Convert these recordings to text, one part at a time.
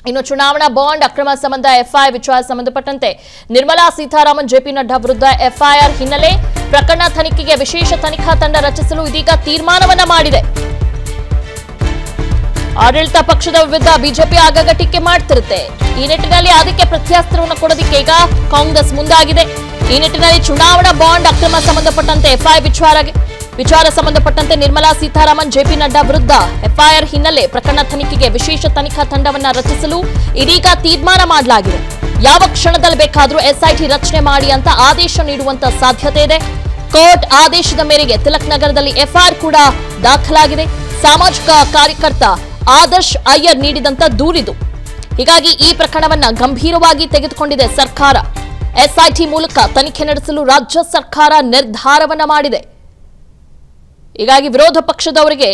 ಇನ್ನು ಚುನಾವಣಾ ಬಾಂಡ್ ಅಕ್ರಮ ಸಂಬಂಧ ಎಫ್ಐಆರ್ ವಿಚಾರ ಸಂಬಂಧಪಟ್ಟಂತೆ ನಿರ್ಮಲಾ ಸೀತಾರಾಮನ್ ಜೆಪಿ ನಡ್ಡಾ ವಿರುದ್ಧ ಎಫ್ಐಆರ್ ಹಿನ್ನೆಲೆ ಪ್ರಕರಣ ತನಿಖೆಗೆ ವಿಶೇಷ ತನಿಖಾ ತಂಡ ರಚಿಸಲು ಇದೀಗ ತೀರ್ಮಾನವನ್ನ ಮಾಡಿದೆ. ಆಡಳಿತ ಪಕ್ಷದ ವಿರುದ್ಧ ಬಿಜೆಪಿ ಆಗಾಗ ಟೀಕೆ ಮಾಡ್ತಿರುತ್ತೆ. ಈ ನಿಟ್ಟಿನಲ್ಲಿ ಅದಕ್ಕೆ ಪ್ರತ್ಯಾಸ್ತ್ರವನ್ನು ಕೊಡೋದಕ್ಕೆ ಈಗ ಕಾಂಗ್ರೆಸ್ ಮುಂದಾಗಿದೆ. ಈ ನಿಟ್ಟಿನಲ್ಲಿ ಚುನಾವಣಾ ಬಾಂಡ್ ಅಕ್ರಮ ಸಂಬಂಧಪಟ್ಟಂತೆ ಎಫ್ಐಆರ್ ವಿಚಾರ ಸಂಬಂಧಪಟ್ಟಂತೆ ನಿರ್ಮಲಾ ಸೀತಾರಾಮನ್ ಜೆಪಿ ನಡ್ಡಾ ವಿರುದ್ಧ ಎಫ್ಐಆರ್ ಹಿನ್ನೆಲೆ ಪ್ರಕರಣ ತನಿಖೆಗೆ ವಿಶೇಷ ತನಿಖಾ ತಂಡವನ್ನ ರಚಿಸಲು ಇದೀಗ ತೀರ್ಮಾನ ಮಾಡಲಾಗಿದೆ. ಯಾವ ಕ್ಷಣದಲ್ಲಿ ಬೇಕಾದರೂ ಎಸ್ಐಟಿ ರಚನೆ ಮಾಡಿ ಅಂತ ಆದೇಶ ನೀಡುವಂತ ಸಾಧ್ಯತೆ ಇದೆ. ಕೋರ್ಟ್ ಆದೇಶದ ಮೇರೆಗೆ ತಿಲಕ್ ನಗರದಲ್ಲಿ ಎಫ್ಐಆರ್ ಕೂಡ ದಾಖಲಾಗಿದೆ. ಸಾಮಾಜಿಕ ಕಾರ್ಯಕರ್ತ ಆದರ್ಶ್ ಅಯ್ಯರ್ ನೀಡಿದಂತ ದೂರಿದು. ಹೀಗಾಗಿ ಈ ಪ್ರಕರಣವನ್ನ ಗಂಭೀರವಾಗಿ ತೆಗೆದುಕೊಂಡಿದೆ ಸರ್ಕಾರ. ಎಸ್ಐಟಿ ಮೂಲಕ ತನಿಖೆ ನಡೆಸಲು ರಾಜ್ಯ ಸರ್ಕಾರ ನಿರ್ಧಾರವನ್ನ ಮಾಡಿದೆ. ಹೀಗಾಗಿ ವಿರೋಧ ಪಕ್ಷದವರಿಗೆ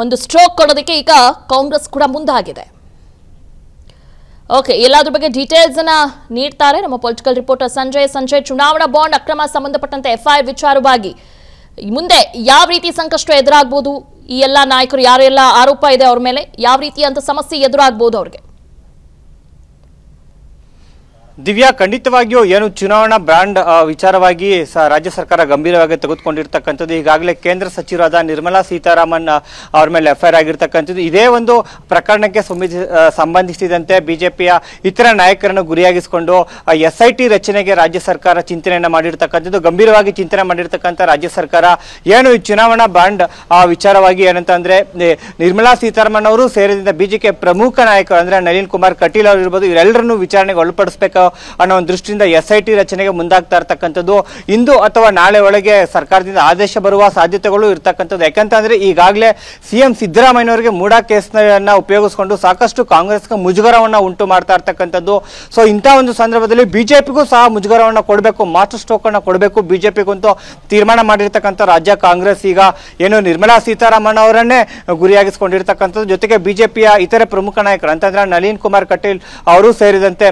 ಒಂದು ಸ್ಟ್ರೋಕ್ ಕೊಡೋದಕ್ಕೆ ಈಗ ಕಾಂಗ್ರೆಸ್ ಕೂಡ ಮುಂದಾಗಿದೆ. ಓಕೆ, ಎಲ್ಲಾದ್ರ ಬಗ್ಗೆ ಡೀಟೇಲ್ಸ್ ಅನ್ನ ನೀಡ್ತಾರೆ ನಮ್ಮ ಪೊಲಿಟಿಕಲ್ ರಿಪೋರ್ಟರ್ ಸಂಜಯ್. ಚುನಾವಣಾ ಬಾಂಡ್ ಅಕ್ರಮ ಸಂಬಂಧಪಟ್ಟಂತೆ ಎಫ್ಐಆರ್ ವಿಚಾರವಾಗಿ ಮುಂದೆ ಯಾವ ರೀತಿ ಸಂಕಷ್ಟ ಎದುರಾಗಬಹುದು? ಈ ಎಲ್ಲ ನಾಯಕರು ಯಾರೆಲ್ಲ ಆರೋಪ ಇದೆ ಅವ್ರ ಮೇಲೆ ಯಾವ ರೀತಿಯಂತ ಸಮಸ್ಯೆ ಎದುರಾಗಬಹುದು ಅವ್ರಿಗೆ? ದಿವ್ಯಾ, ಖಂಡಿತವಾಗಿಯೂ ಏನು ಚುನಾವಣಾ ಬಾಂಡ್ ವಿಚಾರವಾಗಿ ರಾಜ್ಯ ಸರ್ಕಾರ ಗಂಭೀರವಾಗಿ ತೆಗೆದುಕೊಂಡಿರ್ತಕ್ಕಂಥದ್ದು. ಈಗಾಗಲೇ ಕೇಂದ್ರ ಸಚಿವರಾದ ನಿರ್ಮಲಾ ಸೀತಾರಾಮನ್ ಅವ್ರ ಮೇಲೆ ಎಫ್ಐಆರ್ ಆಗಿರ್ತಕ್ಕಂಥದ್ದು. ಇದೇ ಒಂದು ಪ್ರಕರಣಕ್ಕೆ ಸಂಬಂಧಿಸಿದಂತೆ ಬಿಜೆಪಿಯ ಇತರ ನಾಯಕರನ್ನು ಗುರಿಯಾಗಿಸಿಕೊಂಡು ಎಸ್ಐಟಿ ರಚನೆಗೆ ರಾಜ್ಯ ಸರ್ಕಾರ ಚಿಂತನೆಯನ್ನ ಮಾಡಿರ್ತಕ್ಕಂಥದ್ದು. ಗಂಭೀರವಾಗಿ ಚಿಂತನೆ ಮಾಡಿರ್ತಕ್ಕಂಥ ರಾಜ್ಯ ಸರ್ಕಾರ ಏನು ಈ ಚುನಾವಣಾ ಬಾಂಡ್ ವಿಚಾರವಾಗಿ ಏನಂತಂದ್ರೆ ನಿರ್ಮಲಾ ಸೀತಾರಾಮನ್ ಅವರು ಸೇರಿದಂತೆ ಬಿಜೆಪಿ ಪ್ರಮುಖ ನಾಯಕರು ಅಂದ್ರೆ ನಳಿನ್ ಕುಮಾರ್ ಕಟೀಲ್ ಅವರು ಇರ್ಬೋದು, ಇವರೆಲ್ಲರನ್ನು ವಿಚಾರಣೆಗೆ ಒಳಪಡಿಸಬೇಕು ಅನ್ನೋ ಒಂದು ದೃಷ್ಟಿಯಿಂದ ಎಸ್ಐಟಿ ರಚನೆಗೆ ಮುಂದಾಗ್ತಾ ಇರ್ತಕ್ಕಂಥದ್ದು. ಇಂದು ಅಥವಾ ನಾಳೆ ಒಳಗೆ ಸರ್ಕಾರದಿಂದ ಆದೇಶ ಬರುವ ಸಾಧ್ಯತೆಗಳು ಇರ್ತಕ್ಕಂಥದ್ದು. ಯಾಕಂತಂದ್ರೆ ಈಗಾಗಲೇ ಸಿಎಂ ಸಿದ್ದರಾಮಯ್ಯನವರಿಗೆ ಮೂಡಾ ಕೇಸ್ನ ಉಪಯೋಗಿಸಿಕೊಂಡು ಸಾಕಷ್ಟು ಕಾಂಗ್ರೆಸ್ಗೆ ಮುಜುಗರವನ್ನ ಉಂಟು ಮಾಡ್ತಾ ಇರ್ತಕ್ಕಂಥದ್ದು. ಸೊ ಇಂಥ ಒಂದು ಸಂದರ್ಭದಲ್ಲಿ ಬಿಜೆಪಿಗೂ ಸಹ ಮುಜುಗರವನ್ನ ಕೊಡಬೇಕು, ಮಾಸ್ಟರ್ ಸ್ಟ್ರೋಕ್ ಅನ್ನ ಕೊಡಬೇಕು ಬಿಜೆಪಿಗಂತೂ ತೀರ್ಮಾನ ಮಾಡಿರ್ತಕ್ಕಂಥ ರಾಜ್ಯ ಕಾಂಗ್ರೆಸ್ ಈಗ ಏನು ನಿರ್ಮಲಾ ಸೀತಾರಾಮನ್ ಅವರನ್ನೇ ಗುರಿಯಾಗಿಸಿಕೊಂಡಿರ್ತಕ್ಕಂಥದ್ದು. ಜೊತೆಗೆ ಬಿಜೆಪಿಯ ಇತರೆ ಪ್ರಮುಖ ನಾಯಕರು ಅಂತಂದ್ರೆ ನಳಿನ್ ಕುಮಾರ್ ಕಟೀಲ್ ಅವರು ಸೇರಿದಂತೆ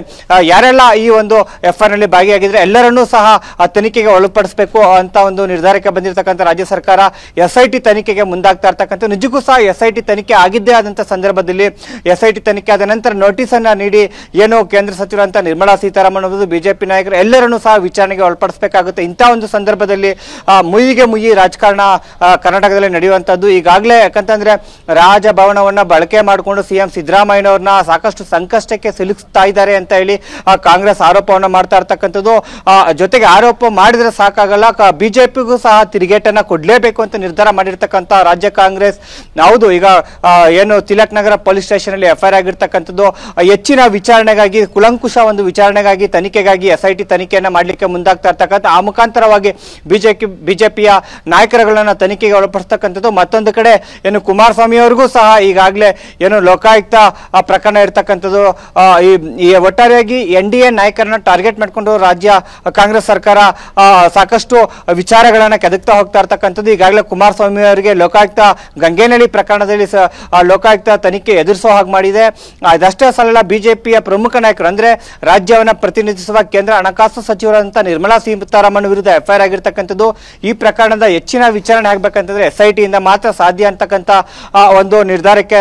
ಯಾರೆಲ್ಲ ಈ ಒಂದು ಎಫ್ಐಆರ್ ನಲ್ಲಿ ಭಾಗಿಯಾಗಿದ್ರೆ ಎಲ್ಲರನ್ನೂ ಸಹ ತನಿಖೆಗೆ ಒಳಪಡಿಸಬೇಕು ಅಂತ ಒಂದು ನಿರ್ಧಾರಕ್ಕೆ ಬಂದಿರತಕ್ಕಂಥ ರಾಜ್ಯ ಸರ್ಕಾರ ಎಸ್ಐಟಿ ತನಿಖೆಗೆ ಮುಂದಾಗ್ತಾ ಇರ್ತಕ್ಕಂಥ. ನಿಜಕ್ಕೂ ಸಹ ಎಸ್ಐಟಿ ತನಿಖೆ ಆಗಿದ್ದೇ ಆದಂತ ಸಂದರ್ಭದಲ್ಲಿ ಎಸ್ಐಟಿ ತನಿಖೆ ಆದ ನಂತರ ನೋಟಿಸ್ ಅನ್ನ ನೀಡಿ ಏನು ಕೇಂದ್ರ ಸಚಿವರಂತ ನಿರ್ಮಲಾ ಸೀತಾರಾಮನ್ ಅವರು ಬಿಜೆಪಿ ನಾಯಕರು ಎಲ್ಲರನ್ನೂ ಸಹ ವಿಚಾರಣೆಗೆ ಒಳಪಡಿಸಬೇಕಾಗುತ್ತೆ. ಇಂಥ ಒಂದು ಸಂದರ್ಭದಲ್ಲಿ ಮುಯಿ ರಾಜಕಾರಣ ಕರ್ನಾಟಕದಲ್ಲಿ ನಡೆಯುವಂತದ್ದು. ಈಗಾಗಲೇ ಯಾಕಂತಂದ್ರೆ ರಾಜಭವನವನ್ನ ಬಳಕೆ ಮಾಡಿಕೊಂಡು ಸಿಎಂ ಸಿದ್ದರಾಮಯ್ಯನವ್ರನ್ನ ಸಾಕಷ್ಟು ಸಂಕಷ್ಟಕ್ಕೆ ಸಿಲುಕಿಸ್ತಾ ಇದ್ದಾರೆ ಅಂತ ಹೇಳಿ ಕಾಂಗ್ರೆಸ್ ಆರೋಪವನ್ನ ಮಾಡ್ತಾ ಇರ್ತಕ್ಕಂಥದ್ದು. ಜೊತೆಗೆ ಆರೋಪ ಮಾಡಿದ್ರೆ ಸಾಕಾಗಲ್ಲ, ಬಿಜೆಪಿಗೂ ಸಹ ತಿರುಗೇಟನ್ನ ಕೊಡ್ಲೇಬೇಕು ಅಂತ ನಿರ್ಧಾರ ಮಾಡಿರ್ತಕ್ಕಂಥ ರಾಜ್ಯ ಕಾಂಗ್ರೆಸ್. ಹೌದು, ಈಗ ಏನು ತಿಲಕ್ ನಗರ ಪೊಲೀಸ್ ಸ್ಟೇಷನ್ ಅಲ್ಲಿ ಎಫ್ಐಆರ್ ಆಗಿರ್ತಕ್ಕಂಥದ್ದು ಹೆಚ್ಚಿನ ವಿಚಾರಣೆಗಾಗಿ ಕುಲಂಕುಷ ಒಂದು ವಿಚಾರಣೆಗಾಗಿ ತನಿಖೆಗಾಗಿ ಎಸ್ಐಟಿ ತನಿಖೆಯನ್ನ ಮಾಡ್ಲಿಕ್ಕೆ ಮುಂದಾಗ್ತಾ ಇರ್ತಕ್ಕಂಥ. ಆ ಮುಖಾಂತರವಾಗಿ ಬಿಜೆಪಿಯ ನಾಯಕರುಗಳನ್ನ ತನಿಖೆಗೆ ಒಳಪಡಿಸ್ತಕ್ಕಂಥದ್ದು. ಮತ್ತೊಂದು ಕಡೆ ಏನು ಕುಮಾರಸ್ವಾಮಿ ಅವರಿಗೂ ಸಹ ಈಗಾಗಲೇ ಏನು ಲೋಕಾಯುಕ್ತ ಪ್ರಕರಣ ಇರ್ತಕ್ಕಂಥದ್ದು. ಈ ಒಟ್ಟಾರೆಯಾಗಿ ಎನ್ಡಿಎ ನಾಯಕರನ್ನ ಟಾರ್ಗೆಟ್ ಮಾಡಿಕೊಂಡು ರಾಜ್ಯ ಕಾಂಗ್ರೆಸ್ ಸರ್ಕಾರ ಸಾಕಷ್ಟು ವಿಚಾರಗಳನ್ನ ಕೆದಕ್ತಾ ಹೋಗ್ತಾ ಇರ್ತಕ್ಕಂಥದ್ದು. ಈಗಾಗಲೇ ಕುಮಾರಸ್ವಾಮಿ ಅವರಿಗೆ ಲೋಕಾಯುಕ್ತ ಗಂಗೇನಹಳ್ಳಿ ಪ್ರಕರಣದಲ್ಲಿ ಲೋಕಾಯುಕ್ತ ತನಿಖೆ ಎದುರಿಸೋ ಹಾಗೆ ಮಾಡಿದೆ. ಅದಷ್ಟೇ ಸಲ ಬಿಜೆಪಿಯ ಪ್ರಮುಖ ನಾಯಕರು ಅಂದ್ರೆ ರಾಜ್ಯವನ್ನ ಪ್ರತಿನಿಧಿಸುವ ಕೇಂದ್ರ ಹಣಕಾಸು ಸಚಿವರಂತ ನಿರ್ಮಲಾ ಸೀತಾರಾಮನ್ ವಿರುದ್ಧ ಎಫ್ಐಆರ್ ಆಗಿರ್ತಕ್ಕಂಥದ್ದು. ಈ ಪ್ರಕರಣದ ಹೆಚ್ಚಿನ ವಿಚಾರಣೆ ಆಗ್ಬೇಕಂತಂದ್ರೆ ಎಸ್ಐಟಿಯಿಂದ ಮಾತ್ರ ಸಾಧ್ಯ ಅಂತಕ್ಕಂಥ ಒಂದು ನಿರ್ಧಾರಕ್ಕೆ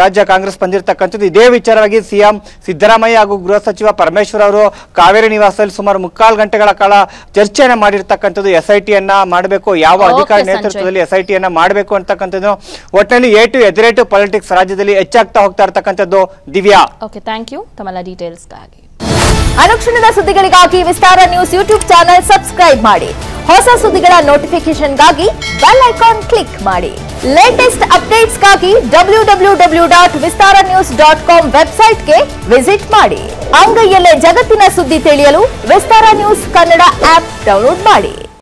ರಾಜ್ಯ ಕಾಂಗ್ರೆಸ್ ಬಂದಿರತಕ್ಕಂಥದ್ದು. ಇದೇ ವಿಚಾರವಾಗಿ ಸಿಎಂ ಸಿದ್ದರಾಮಯ್ಯ ಹಾಗೂ ಗೃಹ ಸಚಿವ ಪರಮೇಶ್ವರ್ ಅವರು ಕಾವೇರಿ ನಿವಾಸದಲ್ಲಿ ಸುಮಾರು 3/4 ಗಂಟೆಗಳ ಕಾಲ ಚರ್ಚೆಯನ್ನ ಮಾಡಿರ್ತಕ್ಕಂಥದ್ದು. ಎಸ್ಐಟಿಯನ್ನ ಮಾಡಬೇಕು, ಯಾವ ಅಧಿಕಾರಿ ನೇತೃತ್ವದಲ್ಲಿ ಎಸ್ಐಟಿಯನ್ನ ಮಾಡಬೇಕು ಅಂತಕ್ಕಂಥದ್ದು. ಒಟ್ಟಿನಲ್ಲಿ ಎದುರೇಟು ಪಾಲಿಟಿಕ್ಸ್ ರಾಜ್ಯದಲ್ಲಿ ಹೆಚ್ಚಾಗ್ತಾ ಹೋಗ್ತಾ ಇರ್ತಕ್ಕಂಥದ್ದು. ದಿವ್ಯಾ, ಓಕೆ, ಥ್ಯಾಂಕ್ ಯು ತಮ್ಮೆಲ್ಲ ಡೀಟೇಲ್ಸ್ಗಾಗಿ. ಅನುಕ್ಷಣದ ಸುದ್ದಿಗಳಿಗಾಗಿ ವಿಸ್ತಾರ ನ್ಯೂಸ್ ಯೂಟ್ಯೂಬ್ ಚಾನೆಲ್ ಸಬ್ಸ್ಕ್ರೈಬ್ ಮಾಡಿ. ಹೊಸ ಸುದ್ದಿಗಳ ನೋಟಿಫಿಕೇಶನ್ಗಾಗಿ ಬೆಲ್ ಐಕಾನ್ ಕ್ಲಿಕ್ ಮಾಡಿ. ಲೇಟೆಸ್ಟ್ ಅಪ್ಡೇಟ್ಸ್ಗಾಗಿ www.vistaranews.com ವೆಬ್ಸೈಟ್ಗೆ ವಿಸಿಟ್ ಮಾಡಿ. ಅಂಗೈಯಲ್ಲೇ ಜಗತ್ತಿನ ಸುದ್ದಿ ತಿಳಿಯಲು ವಿಸ್ತಾರ ನ್ಯೂಸ್ ಕನ್ನಡ ಆಪ್ ಡೌನ್ಲೋಡ್ ಮಾಡಿ.